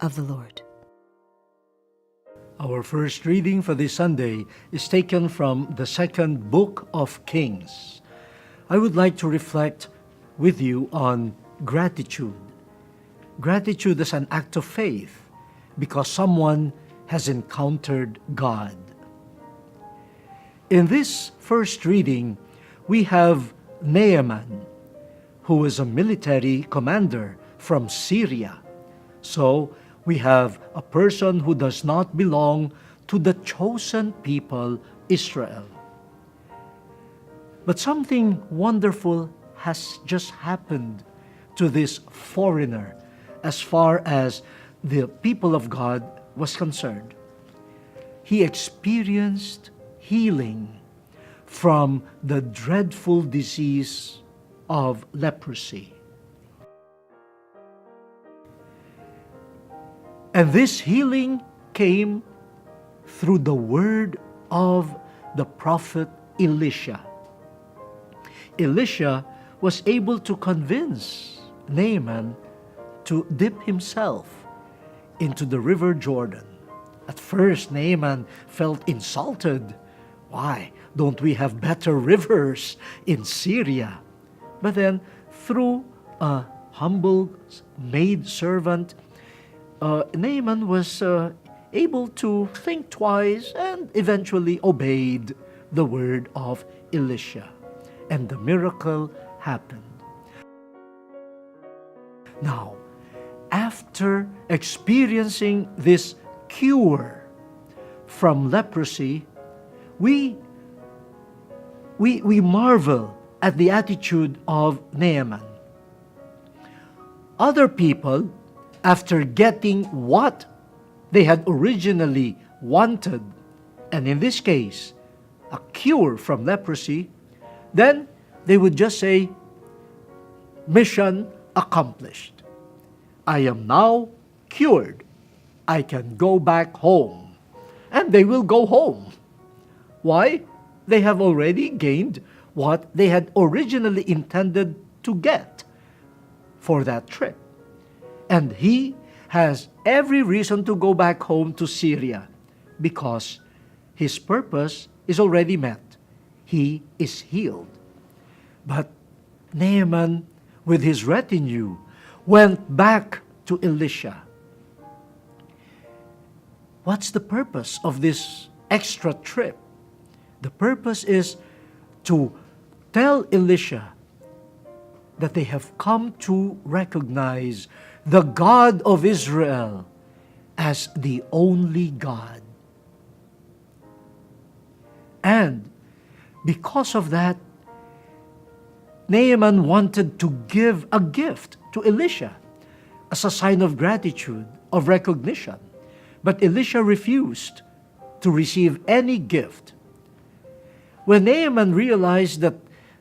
of the Lord. Our first reading for this Sunday is taken from the second book of Kings. I would like to reflect with you on gratitude. Gratitude is an act of faith because someone has encountered God. In this first reading, we have Naaman, who is a military commander from Syria. So, we have a person who does not belong to the chosen people, Israel. But something wonderful has just happened to this foreigner as far as the people of God was concerned. He experienced healing from the dreadful disease of leprosy. And this healing came through the word of the prophet Elisha. Elisha was able to convince Naaman to dip himself into the river Jordan. At first, Naaman felt insulted. Why don't we have better rivers in Syria? But then, through a humble maidservant, Naaman was able to think twice and eventually obeyed the word of Elisha. And the miracle happened. Now, after experiencing this cure from leprosy, we marvel at the attitude of Naaman. Other people, after getting what they had originally wanted, and in this case, a cure from leprosy, then they would just say, mission accomplished. I am now cured. I can go back home. And they will go home. Why? They have already gained what they had originally intended to get for that trip. And he has every reason to go back home to Syria because his purpose is already met. He is healed. But Naaman, with his retinue, went back to Elisha. What's the purpose of this extra trip? The purpose is to tell Elisha that they have come to recognize the God of Israel as the only God. And because of that, Naaman wanted to give a gift to Elisha as a sign of gratitude, of recognition. But Elisha refused to receive any gift. When Naaman realized that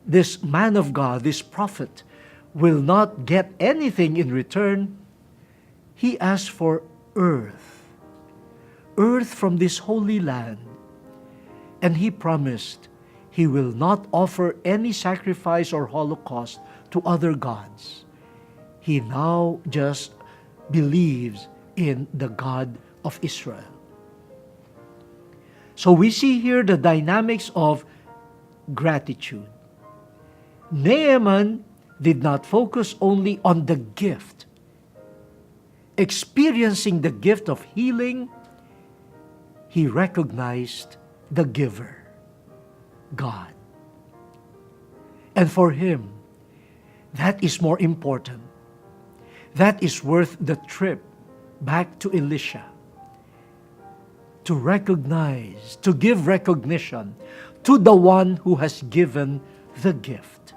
this man of God, this prophet, will not get anything in return, he asked for earth from this holy land. And he promised he will not offer any sacrifice or holocaust to other gods. He now just believes in the God of Israel. So we see here the dynamics of gratitude. Naaman did not focus only on the gift. Experiencing the gift of healing, he recognized the giver, God. And for him, that is more important. That is worth the trip back to Elisha. To recognize, to give recognition to the one who has given the gift.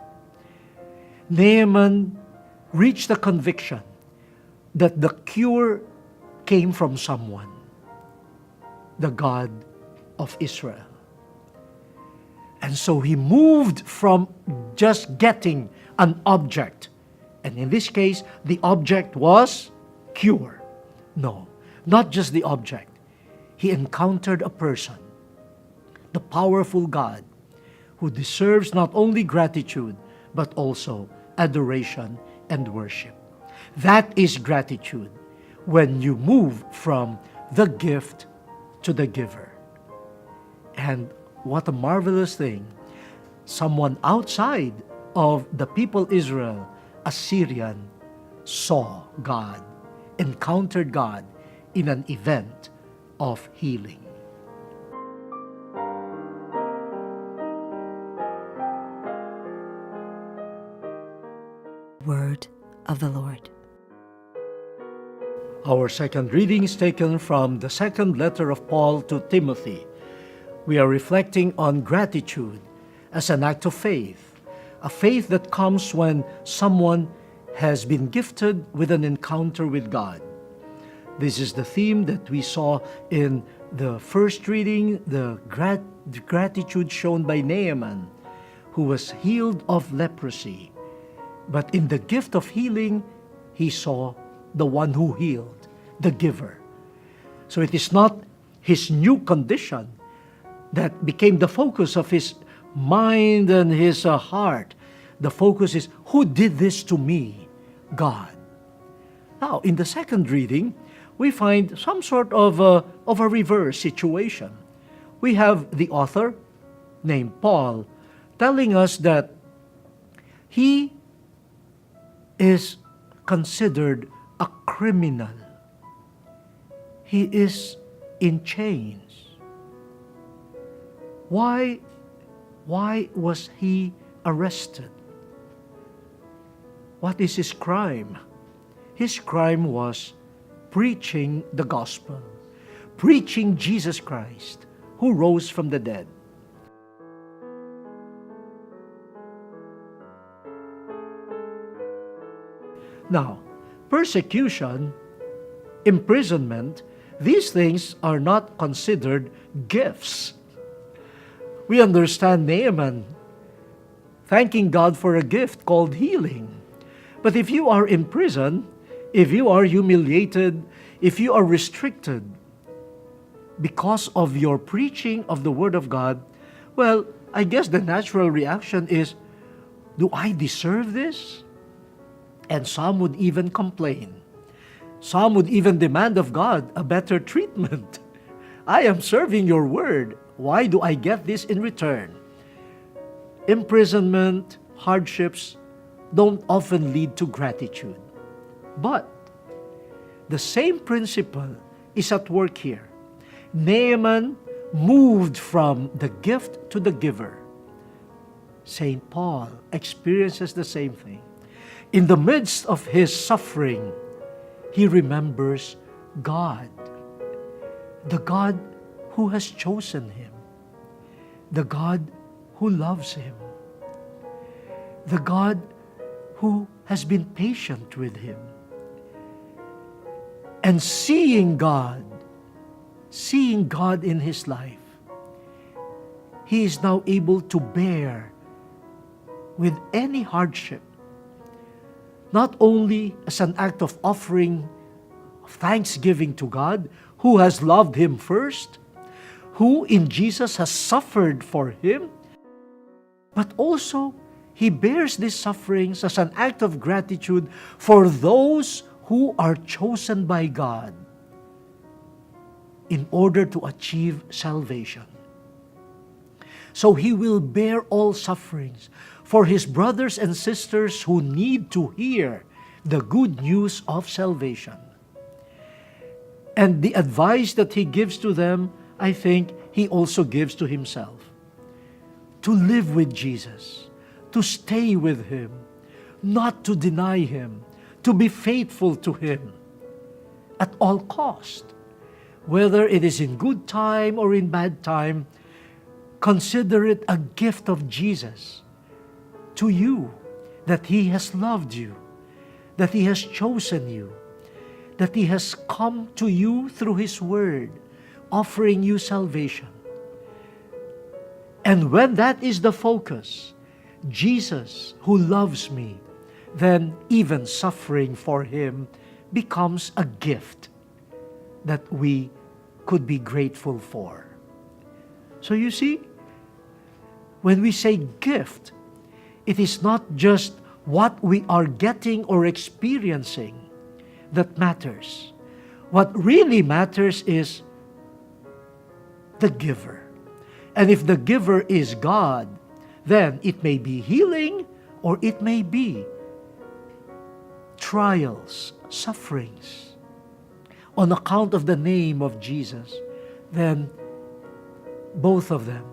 Naaman reached the conviction that the cure came from someone, the God of Israel. And so he moved from just getting an object. And in this case, the object was cure. No, not just the object. He encountered a person, the powerful God, who deserves not only gratitude, but also adoration and worship. That is gratitude. when you move from the gift to the giver. And what a marvelous thing. Someone outside of the people Israel, a Syrian, saw God, encountered God in an event of healing. Word of the Lord. Our second reading is taken from the second letter of Paul to Timothy. We are reflecting on gratitude as an act of faith, a faith that comes when someone has been gifted with an encounter with God. This is the theme that we saw in the first reading, the gratitude shown by Naaman, who was healed of leprosy. But in the gift of healing, he saw the one who healed, the giver. So it is not his new condition that became the focus of his mind and his heart. The focus is, who did this to me? God. Now, in the second reading, we find some sort of a reverse situation. We have the author, named Paul, telling us that he is considered a criminal. He is in chains. Why was he arrested? What is his crime? His crime was preaching the gospel, preaching Jesus Christ, who rose from the dead. Now, persecution, imprisonment, these things are not considered gifts. We understand Naaman thanking God for a gift called healing. But if you are in prison, if you are humiliated, if you are restricted because of your preaching of the Word of God, well, I guess the natural reaction is, do I deserve this? And some would even complain. Some would even demand of God a better treatment. I am serving your word. Why do I get this in return? Imprisonment, hardships don't often lead to gratitude. But the same principle is at work here. Naaman moved from the gift to the giver. St. Paul experiences the same thing. In the midst of his suffering, he remembers God, the God who has chosen him, the God who loves him, the God who has been patient with him. And seeing God in his life, he is now able to bear with any hardship, not only as an act of offering of thanksgiving to God, who has loved him first, who in Jesus has suffered for him, but also he bears these sufferings as an act of gratitude for those who are chosen by God in order to achieve salvation. So he will bear all sufferings for his brothers and sisters who need to hear the good news of salvation. And the advice that he gives to them, I think he also gives to himself. To live with Jesus, to stay with him, not to deny him, to be faithful to him at all cost. Whether it is in good time or in bad time, consider it a gift of Jesus to you, that he has loved you, that he has chosen you, that he has come to you through his word, offering you salvation. And when that is the focus, Jesus who loves me, then even suffering for him becomes a gift that we could be grateful for. So you see, when we say gift, it is not just what we are getting or experiencing that matters, What really matters is the giver. And if the giver is God, then it may be healing or it may be trials, sufferings on account of the name of Jesus. Then both of them,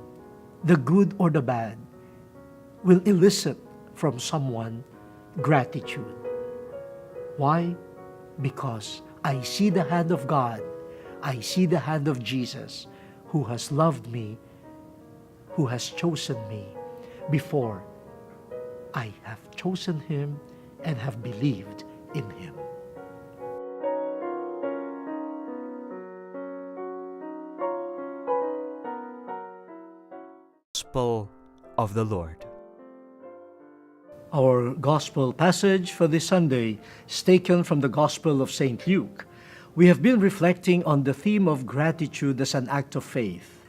the good or the bad, will elicit from someone gratitude. Why? Because I see the hand of God. I see the hand of Jesus, who has loved me, who has chosen me before I have chosen Him and have believed in Him. Gospel of the Lord. Our gospel passage for this Sunday is taken from the Gospel of St. Luke. We have been reflecting on the theme of gratitude as an act of faith.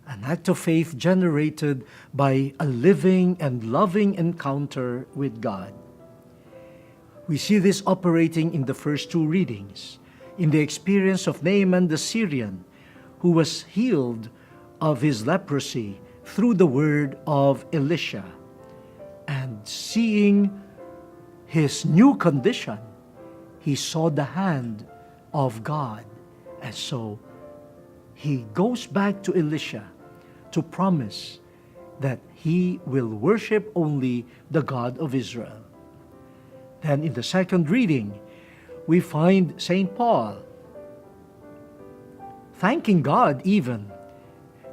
An act of faith generated by a living and loving encounter with God. We see this operating in the first two readings, in the experience of Naaman the Syrian, who was healed of his leprosy through the word of Elisha. And seeing his new condition, he saw the hand of God. And so he goes back to Elisha to promise that he will worship only the God of Israel. Then in the second reading, we find St. Paul thanking God even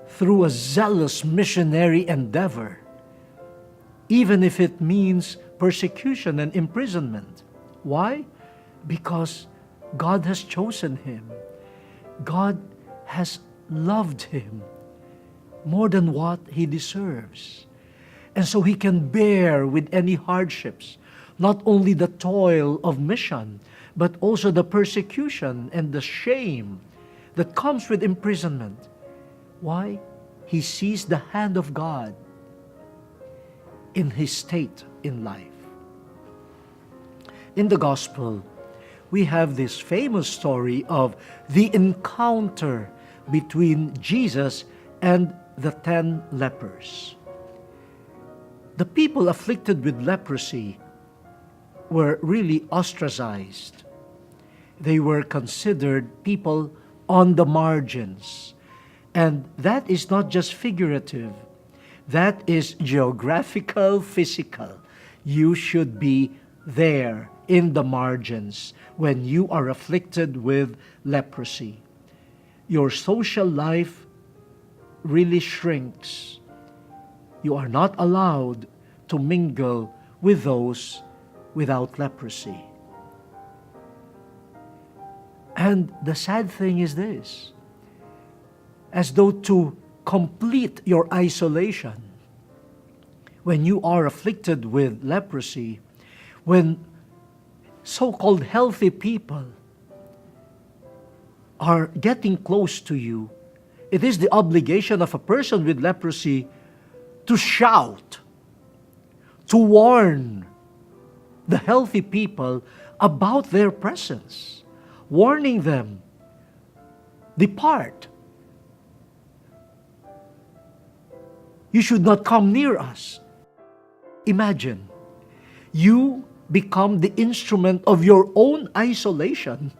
through a zealous missionary endeavor, even if it means persecution and imprisonment. Why? Because God has chosen him. God has loved him more than what he deserves. And so he can bear with any hardships, not only the toil of mission, but also the persecution and the shame that comes with imprisonment. Why? He sees the hand of God in his state in life. In the Gospel, we have this famous story of the encounter between Jesus and the 10 lepers. The people afflicted with leprosy were really ostracized. They were considered people on the margins. And that is not just figurative. That is geographical, physical. You should be there in the margins when you are afflicted with leprosy. Your social life really shrinks. You are not allowed to mingle with those without leprosy. And the sad thing is this: as though to complete your isolation, when you are afflicted with leprosy, when so-called healthy people are getting close to you, it is the obligation of a person with leprosy to shout, to warn the healthy people about their presence, warning them, depart. You should not come near us. Imagine, you become the instrument of your own isolation.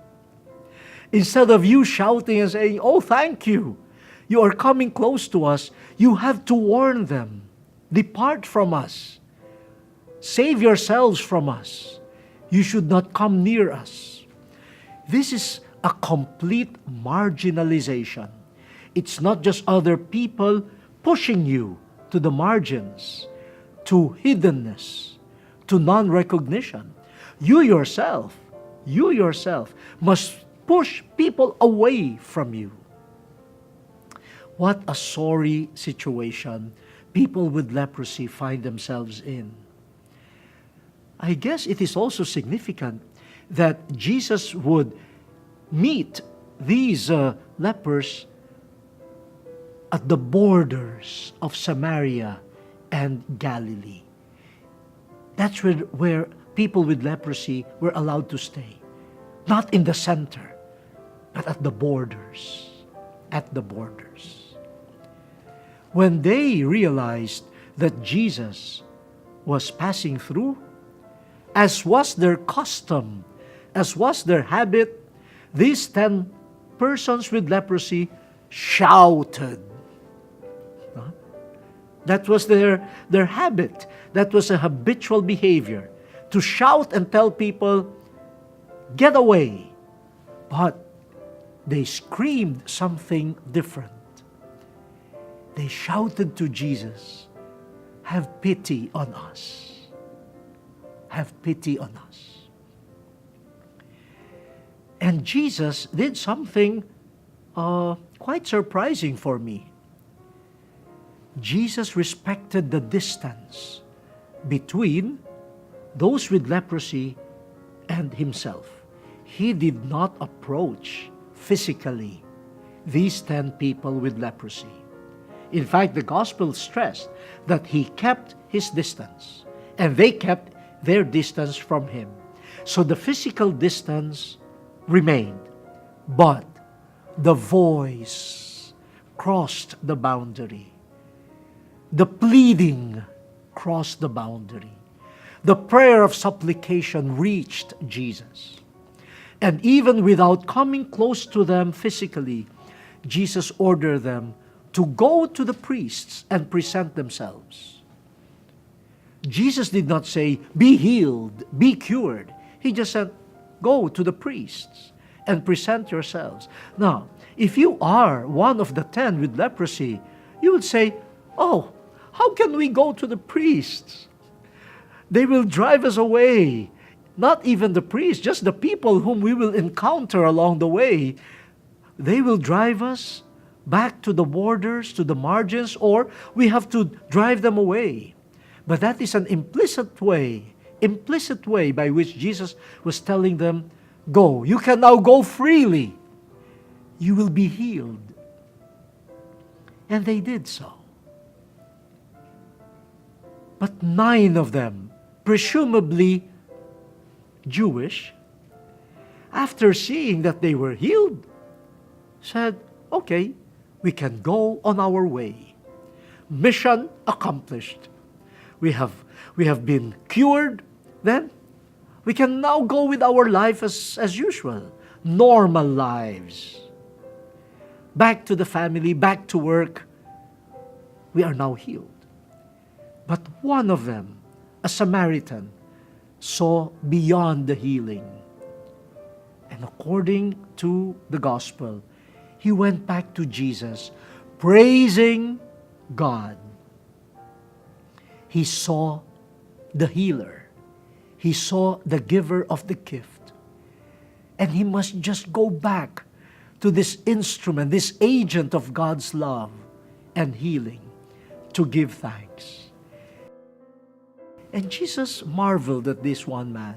Instead of you shouting and saying, "Oh, thank you, you are coming close to us," you have to warn them, "Depart from us. Save yourselves from us. You should not come near us." This is a complete marginalization. It's not just other people pushing you to the margins, to hiddenness, to non-recognition. You yourself must push people away from you. What a sorry situation people with leprosy find themselves in. I guess it is also significant that Jesus would meet these lepers at the borders of Samaria and Galilee. That's where people with leprosy were allowed to stay. Not in the center, but at the borders. At the borders. When they realized that Jesus was passing through, as was their custom, as was their habit, these 10 persons with leprosy shouted. Huh? That was their habit. That was a habitual behavior, to shout and tell people, get away. But they screamed something different. They shouted to Jesus, have pity on us. Have pity on us. And Jesus did something quite surprising for me. Jesus respected the distance between those with leprosy and himself. He did not approach physically these 10 people with leprosy. In fact, the gospel stressed that he kept his distance, and they kept their distance from him. So the physical distance remained, but the voice crossed the boundary. The pleading crossed the boundary. The prayer of supplication reached Jesus. And even without coming close to them physically, Jesus ordered them to go to the priests and present themselves. Jesus did not say, be healed, be cured. He just said, go to the priests and present yourselves. Now, if you are one of the 10 with leprosy, you would say, oh, how can we go to the priests? They will drive us away. Not even the priests, just the people whom we will encounter along the way. They will drive us back to the borders, to the margins, or we have to drive them away. But that is an implicit way by which Jesus was telling them, go. You can now go freely. You will be healed. And they did so. But 9 of them, presumably Jewish, after seeing that they were healed, said, okay, we can go on our way. Mission accomplished. We have been cured. Then we can now go with our life as usual. Normal lives. Back to the family, back to work. We are now healed. But one of them, a Samaritan, saw beyond the healing. And according to the gospel, he went back to Jesus, praising God. He saw the healer. He saw the giver of the gift. And he must just go back to this instrument, this agent of God's love and healing, to give thanks. And Jesus marveled at this one man.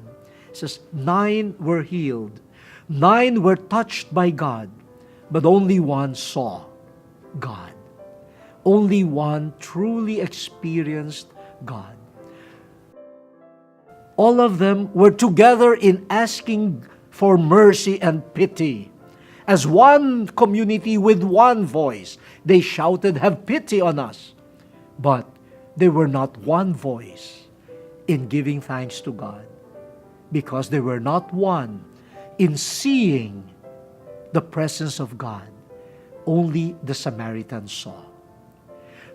He says, 9 were healed. 9 were touched by God. But only one saw God. Only one truly experienced God. All of them were together in asking for mercy and pity. As one community with one voice, they shouted, have pity on us. But they were not one voice in giving thanks to God, because they were not one in seeing the presence of God. Only the Samaritan saw.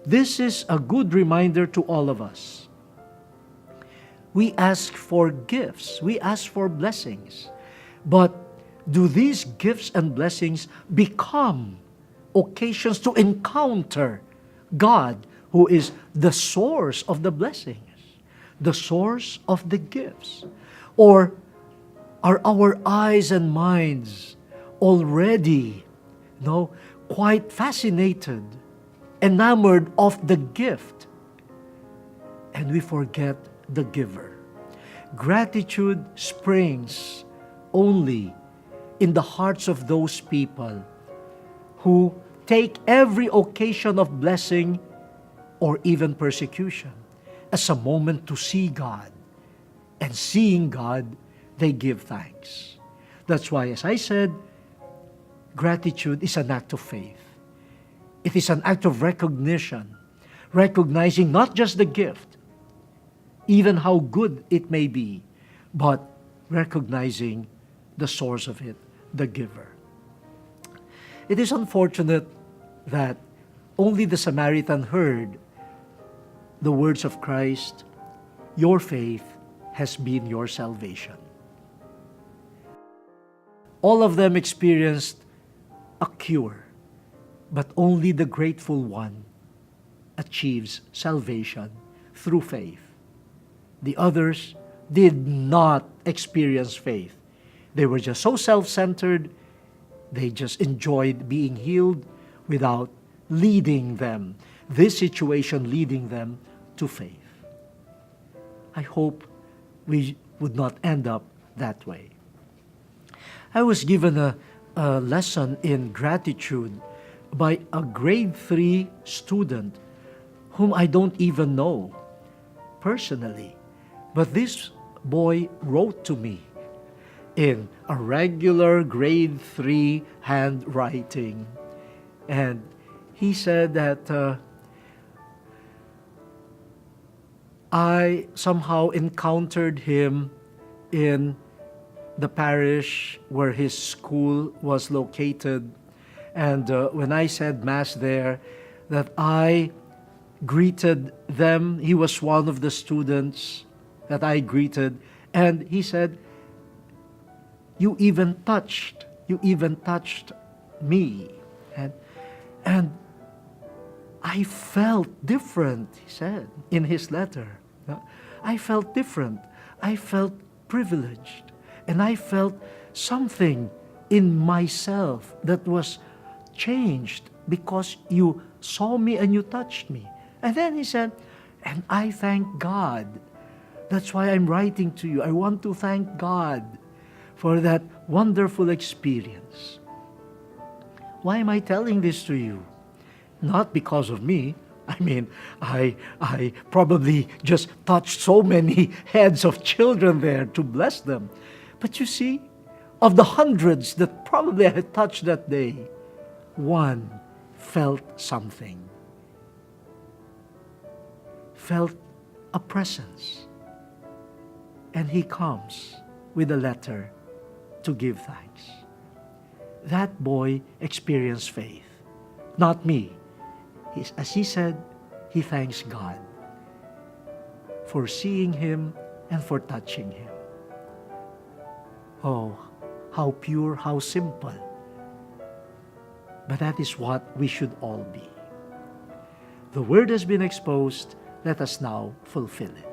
This is a good reminder to all of us. We ask for gifts, we ask for blessings, but do these gifts and blessings become occasions to encounter God, who is the source of the blessings, the source of the gifts? Or are our eyes and minds already, quite fascinated, enamored of the gift, and we forget the giver? Gratitude springs only in the hearts of those people who take every occasion of blessing or even persecution as a moment to see God. And seeing God, they give thanks. That's why, as I said, Gratitude is an act of faith. It is an act of recognition, recognizing not just the gift, even how good it may be, but recognizing the source of it, the giver. It is unfortunate that only the Samaritan heard the words of Christ, "Your faith has been your salvation." All of them experienced a cure, but only the grateful one achieves salvation through faith. The others did not experience faith. They were just so self-centered, they just enjoyed being healed without leading them, this situation leading them to faith. I hope we would not end up that way. I was given a lesson in gratitude by a grade 3 student whom I don't even know personally. But this boy wrote to me in a regular grade 3 handwriting. And he said that I somehow encountered him in the parish where his school was located. And when I said Mass there, that I greeted them. He was one of the students that I greeted. And he said, you even touched me. And I felt different, he said in his letter. I felt different. I felt privileged. And I felt something in myself that was changed because you saw me and you touched me. And then he said, and I thank God. That's why I'm writing to you. I want to thank God for that wonderful experience. Why am I telling this to you? Not because of me. I mean, I probably just touched so many heads of children there to bless them. But you see, of the hundreds that probably I had touched that day, one felt something. Felt a presence. And he comes with a letter to give thanks. That boy experienced faith, not me. As he said, he thanks God for seeing him and for touching him. Oh, how pure, how simple. But that is what we should all be. The word has been exposed. Let us now fulfill it.